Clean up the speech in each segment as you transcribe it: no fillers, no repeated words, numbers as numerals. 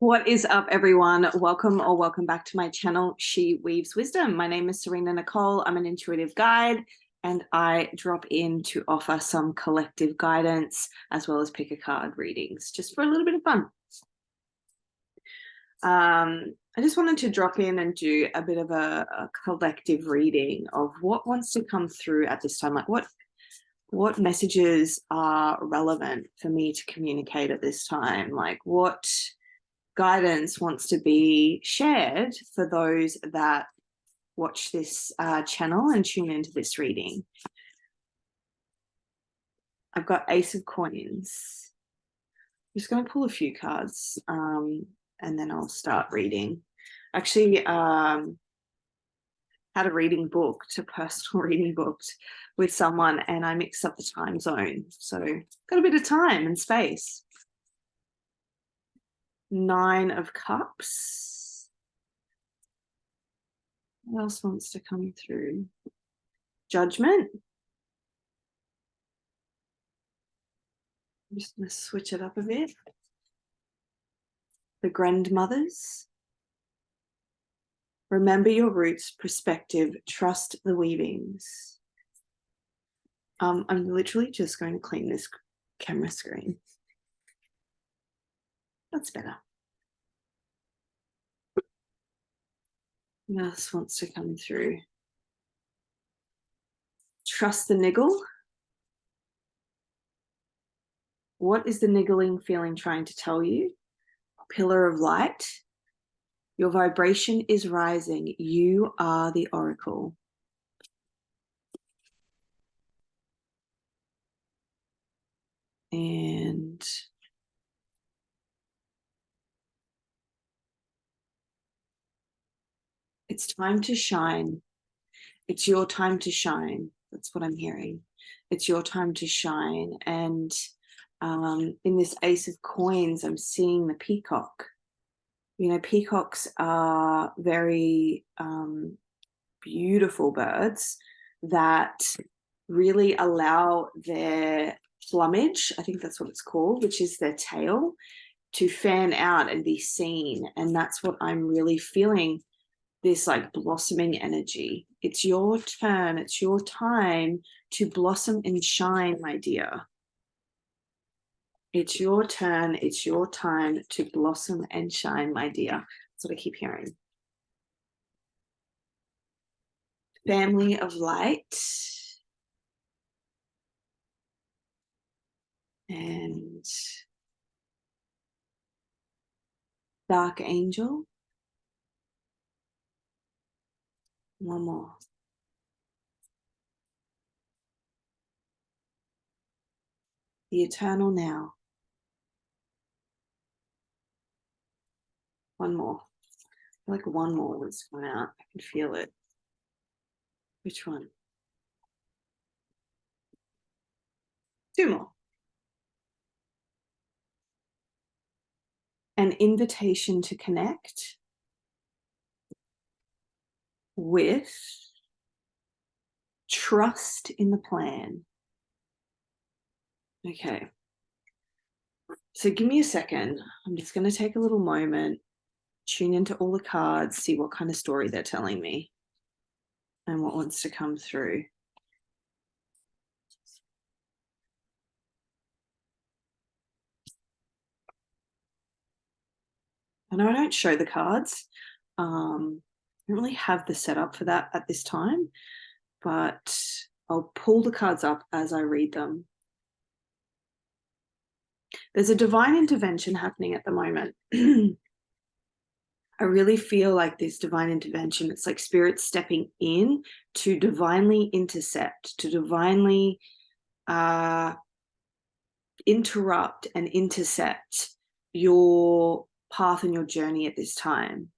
What is up, everyone? Welcome or welcome back to my channel, She Weaves Wisdom. My name is Serena Nicole. I'm an intuitive guide, and I drop in to offer some collective guidance as well as pick a card readings, just for a little bit of fun. I just wanted to drop in and do a bit of a collective reading of what wants to come through at this time, like what messages are relevant for me to communicate at this time, like what guidance wants to be shared for those that watch this channel and tune into this reading. I've got Ace of Coins. I'm just going to pull a few cards and then I'll start reading. Actually, had a reading booked, a personal reading booked with someone, and I mixed up the time zone. So got a bit of time and space. Nine of Cups. What else wants to come through? Judgment. I'm just going to switch it up a bit. The Grandmothers. Remember your roots, perspective, trust the weavings. I'm literally just going to clean this camera screen. That's better. What else wants to come through? Trust the niggle. What is the niggling feeling trying to tell you? Pillar of light. Your vibration is rising. You are the oracle. And it's time to shine. It's your time to shine. That's what I'm hearing. It's your time to shine. And in this Ace of Coins, I'm seeing the peacock. You know, peacocks are very beautiful birds that really allow their plumage, I think that's what it's called, which is their tail, to fan out and be seen. And that's what I'm really feeling, this like blossoming energy. It's your turn. It's your time to blossom and shine, my dear. It's your turn. It's your time to blossom and shine, my dear. That's what I keep hearing. Family of Light. And Dark Angel. One more. The Eternal Now. One more. I feel like one more was coming out. I can feel it. Which one? Two more. An invitation to connect with trust in the plan. Okay. So give me a second. I'm just going to take a little moment, tune into all the cards, see what kind of story they're telling me and what wants to come through. I know I don't show the cards. I don't really have the setup for that at this time, but I'll pull the cards up as I read them. There's a divine intervention happening at the moment. I really feel like this divine intervention, it's like spirit stepping in to divinely intercept, to divinely interrupt and intercept your path and your journey at this time.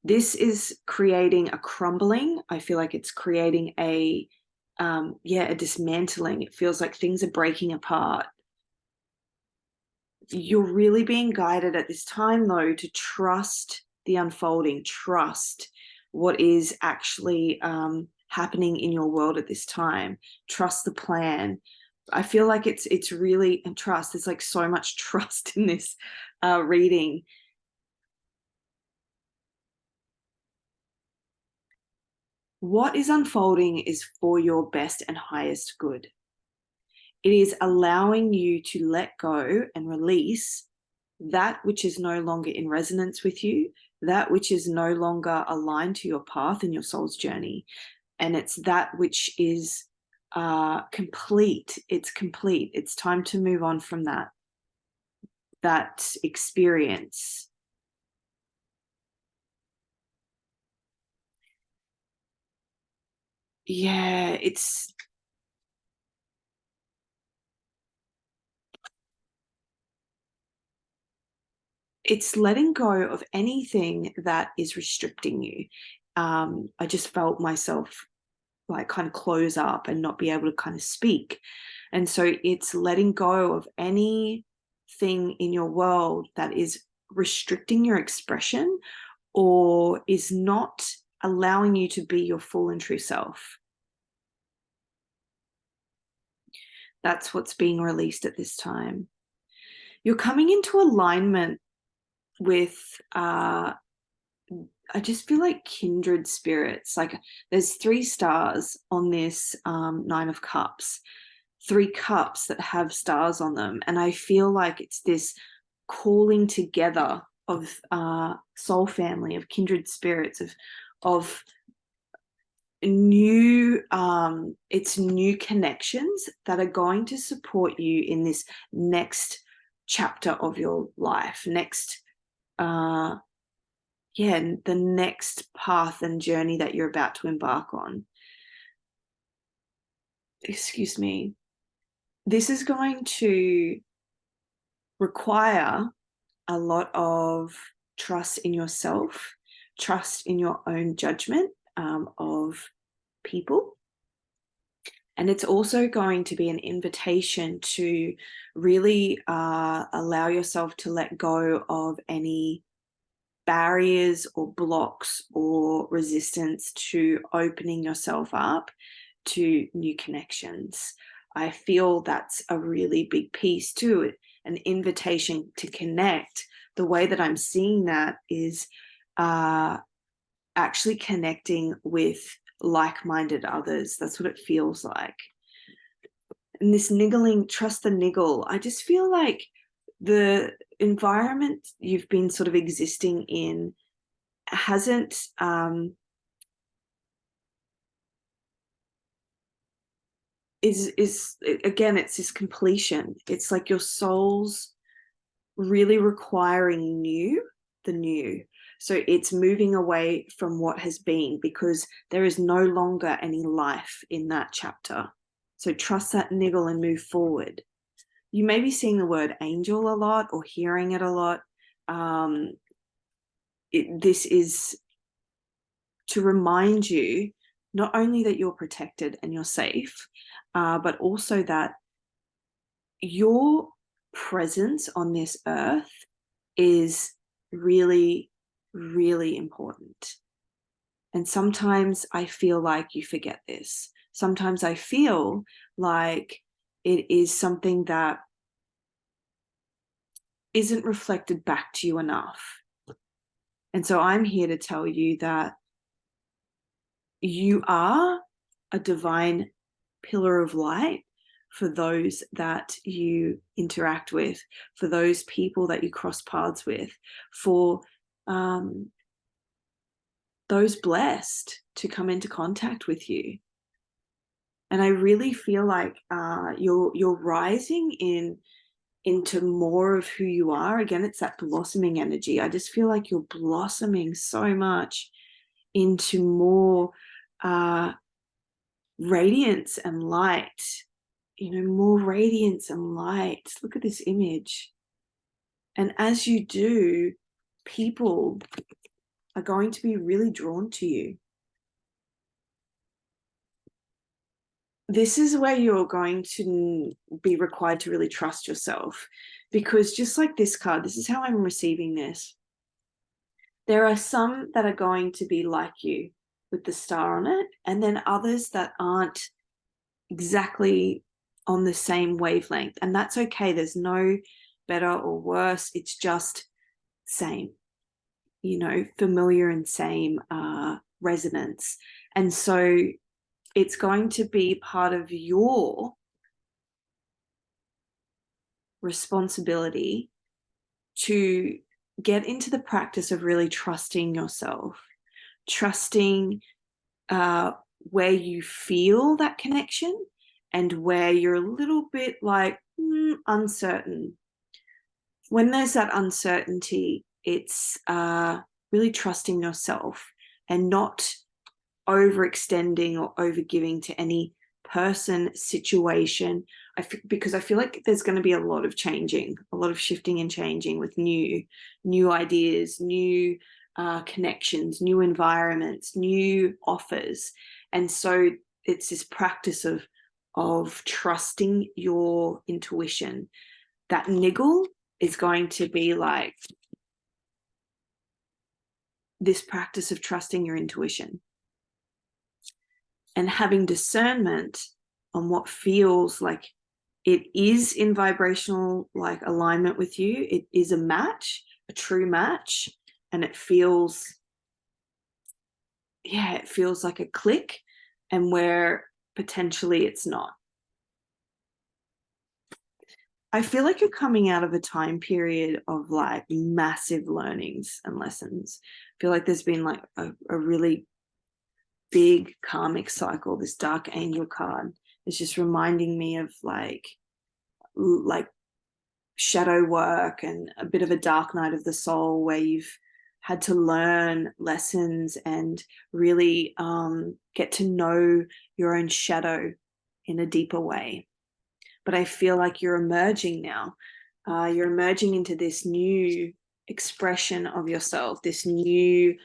This is creating a crumbling. I feel like it's creating a dismantling. It feels like things are breaking apart. You're really being guided at this time, though, to trust the unfolding, trust what is actually happening in your world at this time, trust the plan. I feel like it's really, and trust, there's like so much trust in this reading. what is unfolding is for your best and highest good. It is allowing you to let go and release that which is no longer in resonance with you, that which is no longer aligned to your path and your soul's journey. And it's that which is complete. It's complete. It's time to move on from that experience. Yeah, it's letting go of anything that is restricting you. I just felt myself like kind of close up and not be able to kind of speak. And so it's letting go of anything in your world that is restricting your expression or is not allowing you to be your full and true self. That's what's being released at this time. You're coming into alignment with I just feel like kindred spirits. Like there's 3 stars on this 9 of cups, 3 cups that have stars on them. And I feel like it's this calling together of soul family, of kindred spirits, of new it's new connections that are going to support you in this next chapter of your life, next the next path and journey that you're about to embark on. Excuse me. This is going to require a lot of trust in yourself, trust in your own judgment of people. And it's also going to be an invitation to really allow yourself to let go of any barriers or blocks or resistance to opening yourself up to new connections. I feel that's a really big piece to it, an invitation to connect. The way that I'm seeing that is actually connecting with like-minded others. That's what it feels like. And this niggling, trust the niggle. I just feel like the environment you've been sort of existing in hasn't is again, it's this completion. It's like your soul's really requiring the new. So it's moving away from what has been because there is no longer any life in that chapter. So trust that niggle and move forward. You may be seeing the word angel a lot or hearing it a lot. This is to remind you not only that you're protected and you're safe, but also that your presence on this earth is really, really important. And sometimes I feel like you forget this. Sometimes I feel like it is something that isn't reflected back to you enough. And so I'm here to tell you that you are a divine pillar of light for those that you interact with, for those people that you cross paths with, for those blessed to come into contact with you. And I really feel like you're rising into more of who you are. Again, it's that blossoming energy. I just feel like you're blossoming so much into more radiance and light, more radiance and light. Look at this image. And as you do, people are going to be really drawn to you. This is where you're going to be required to really trust yourself, because just like this card, this is how I'm receiving this. There are some that are going to be like you with the star on it, and then others that aren't exactly on the same wavelength. And that's okay. There's no better or worse. It's just same, familiar and same resonance. And so it's going to be part of your responsibility to get into the practice of really trusting yourself, trusting where you feel that connection and where you're a little bit like uncertain. When there's that uncertainty, it's really trusting yourself and not overextending or overgiving to any person, situation, because I feel like there's going to be a lot of changing, a lot of shifting and changing with new ideas, new connections, new environments, new offers. And so it's this practice of trusting your intuition. That niggle is going to be like this practice of trusting your intuition and having discernment on what feels like it is in vibrational like alignment with you. It is a match, a true match, and it feels, yeah, it feels like a click, and where potentially it's not. I feel like you're coming out of a time period of like massive learnings and lessons. I feel like there's been like a really big karmic cycle. This dark angel card is just reminding me of like shadow work and a bit of a dark night of the soul, where you've had to learn lessons and really get to know your own shadow in a deeper way. But I feel like you're emerging now. You're emerging into this new expression of yourself, this new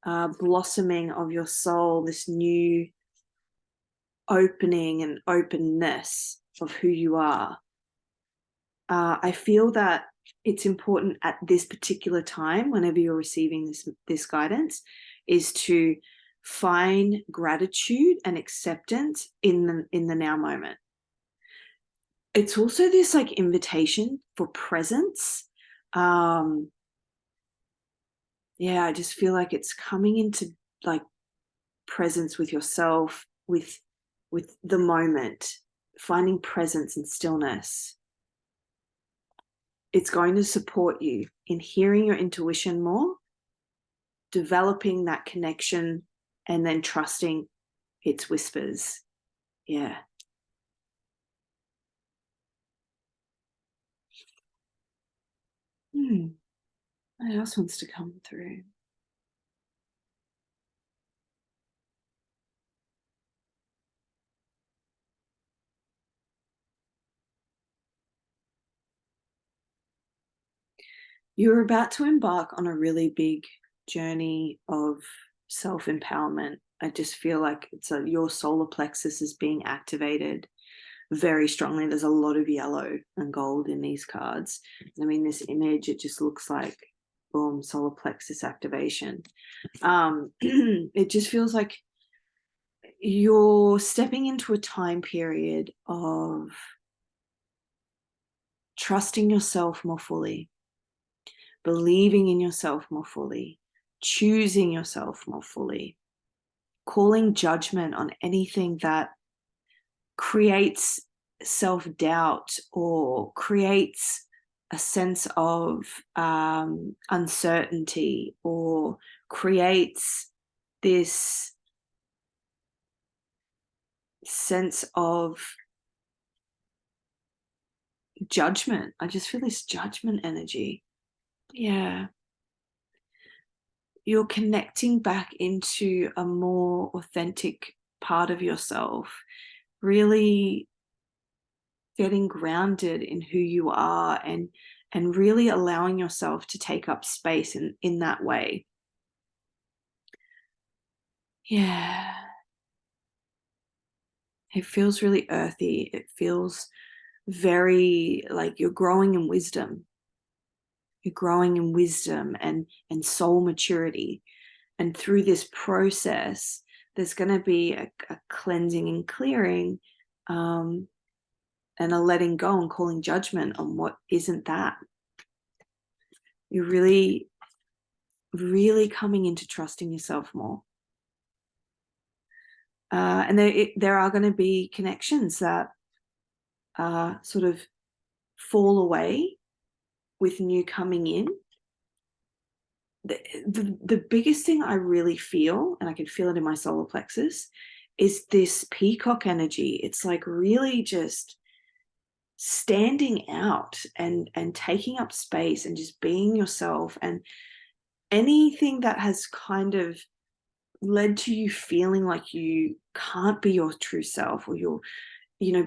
blossoming of your soul, this new opening and openness of who you are. I feel that it's important at this particular time, whenever you're receiving this guidance, is to find gratitude and acceptance in the now moment. It's also this like invitation for presence. Yeah, I just feel like it's coming into like presence with yourself, with the moment, finding presence and stillness. It's going to support you in hearing your intuition more, developing that connection, and then trusting its whispers. Yeah. What else wants to come through? You're about to embark on a really big journey of self-empowerment. I just feel like your solar plexus is being activated very strongly. There's a lot of yellow and gold in these cards. I mean, this image, it just looks like, boom, solar plexus activation. It just feels like you're stepping into a time period of trusting yourself more fully, believing in yourself more fully, choosing yourself more fully, calling judgment on anything that creates self-doubt or creates a sense of uncertainty, or creates this sense of judgment. I just feel this judgment energy. Yeah. You're connecting back into a more authentic part of yourself, really getting grounded in who you are, and really allowing yourself to take up space in that way. Yeah. It feels really earthy. It feels very like you're growing in wisdom. You're growing in wisdom and soul maturity. And through this process, there's going to be a cleansing and clearing, and a letting go and calling judgment on what isn't that. You're really, really coming into trusting yourself more. And there are going to be connections that sort of fall away with new coming in. The biggest thing I really feel, and I can feel it in my solar plexus, is this peacock energy. It's like really just standing out and taking up space and just being yourself, and anything that has kind of led to you feeling like you can't be your true self, or your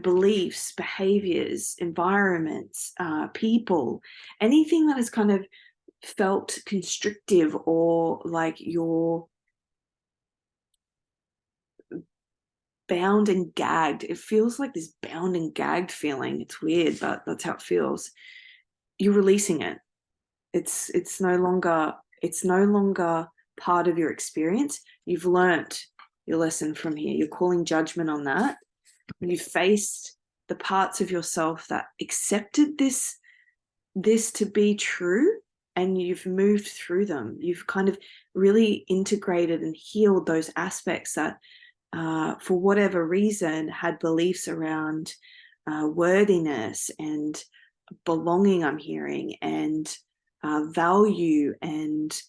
beliefs, behaviors, environments, people, anything that has kind of felt constrictive, or like you're bound and gagged. It feels like this bound and gagged feeling. It's weird, but that's how it feels. You're releasing it. It's no longer part of your experience. You've learnt your lesson from here. You're calling judgment on that. You faced the parts of yourself that accepted this to be true, and you've moved through them. You've kind of really integrated and healed those aspects that for whatever reason had beliefs around worthiness and belonging, I'm hearing, and value, and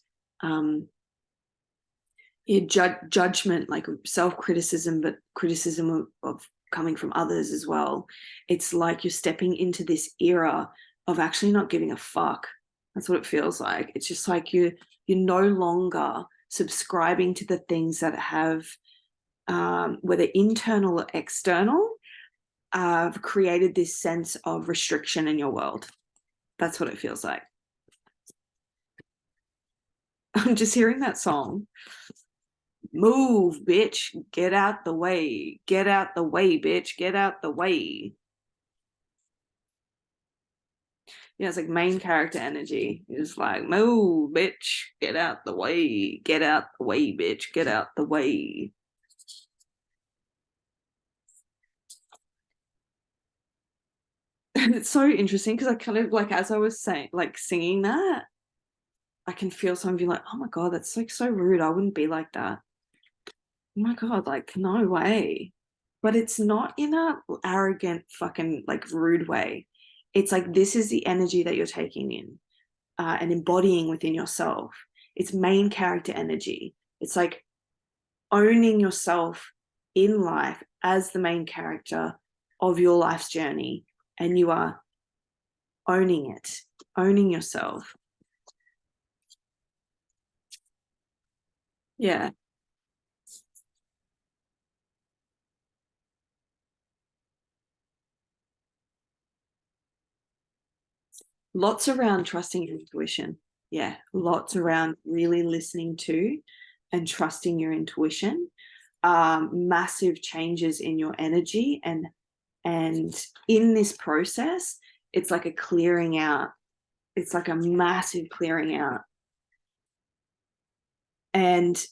judgment, like self-criticism, but criticism of coming from others as well. It's like you're stepping into this era of actually not giving a fuck. That's what it feels like. It's just like you're no longer subscribing to the things that have, whether internal or external, have created this sense of restriction in your world. That's what it feels like. I'm just hearing that song. Move, bitch. Get out the way. Get out the way, bitch. Get out the way. It's like main character energy. It's like, move, bitch. Get out the way. Get out the way, bitch. Get out the way. And it's so interesting because I kind of, like, as I was saying, like singing that, I can feel some of you like, oh my God, that's like so rude. I wouldn't be like that. Oh my God, like, no way. But it's not in a arrogant, fucking like rude way. It's like, this is the energy that you're taking in and embodying within yourself. It's main character energy. It's like owning yourself in life as the main character of your life's journey. And you are owning it, owning yourself. Yeah. Lots around trusting your intuition. Yeah, lots around really listening to and trusting your intuition. Massive changes in your energy, and in this process, it's like a clearing out. It's like a massive clearing out, and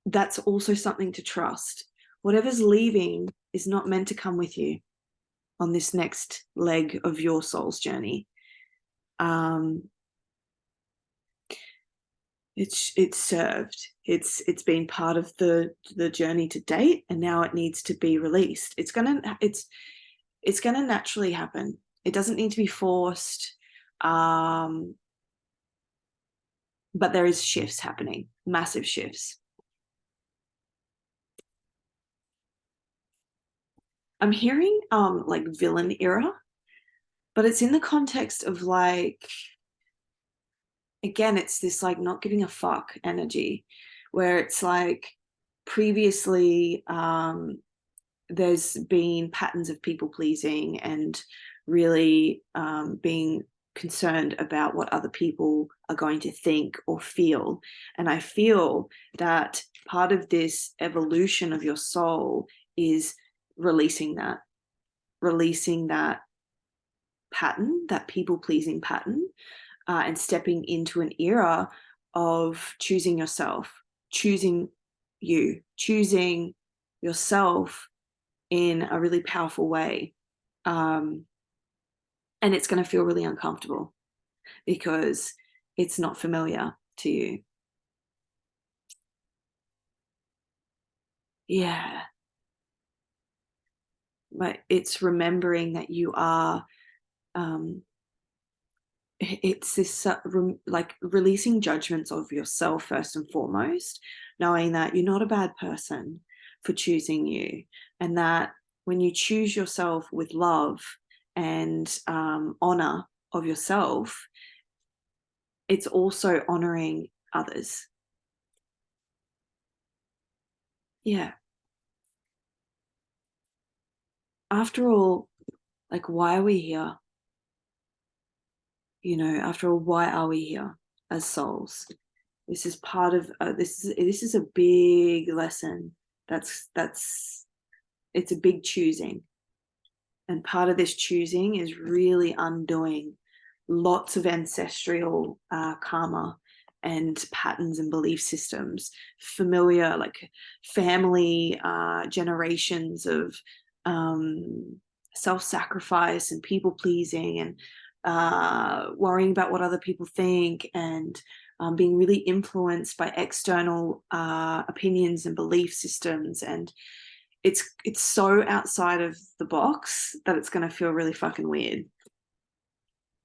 that's also something to trust. Whatever's leaving is not meant to come with you on this next leg of your soul's journey. It's served. It's been part of the journey to date, and now it needs to be released. It's gonna naturally happen. It doesn't need to be forced. But there is shifts happening, massive shifts. I'm hearing like villain era, but it's in the context of like, again, it's this like not giving a fuck energy, where it's like previously there's been patterns of people pleasing and really being concerned about what other people are going to think or feel. And I feel that part of this evolution of your soul is releasing that pattern, that people pleasing pattern, and stepping into an era of choosing yourself, choosing yourself in a really powerful way. And it's going to feel really uncomfortable because it's not familiar to you. Yeah. but it's remembering that you are, it's this like releasing judgments of yourself first and foremost, knowing that you're not a bad person for choosing you, and that when you choose yourself with love and honor of yourself, it's also honoring others. Yeah. After all, like, why are we here? You know, after all, why are we here as souls? This is part of this is a big lesson. That's it's a big choosing, and part of this choosing is really undoing lots of ancestral karma and patterns and belief systems, familiar, like family generations of self-sacrifice and people pleasing, and worrying about what other people think, and being really influenced by external opinions and belief systems. And it's so outside of the box that it's going to feel really fucking weird.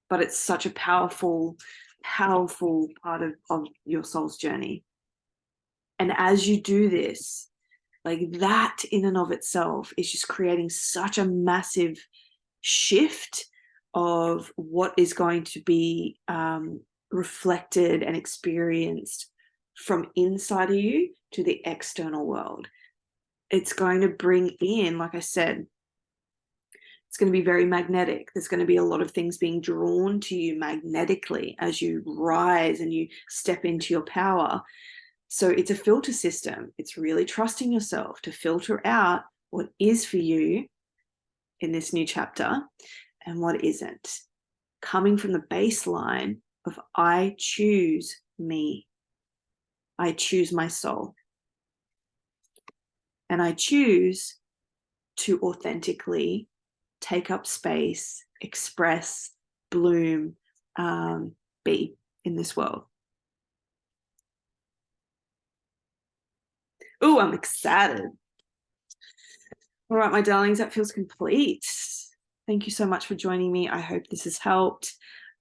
But it's such a powerful, powerful part of your soul's journey. And as you do this, like, that in and of itself is just creating such a massive shift of what is going to be reflected and experienced from inside of you to the external world. It's going to bring in, like I said, it's going to be very magnetic. There's going to be a lot of things being drawn to you magnetically as you rise and you step into your power. So it's a filter system. It's really trusting yourself to filter out what is for you in this new chapter and what isn't. Coming from the baseline of I choose me. I choose my soul. And I choose to authentically take up space, express, bloom, be in this world. Oh, I'm excited. All right, my darlings, that feels complete. Thank you so much for joining me. I hope this has helped.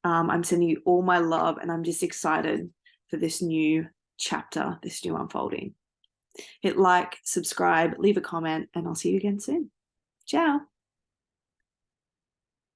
I'm sending you all my love, and I'm just excited for this new chapter, this new unfolding. Hit like, subscribe, leave a comment, and I'll see you again soon. Ciao.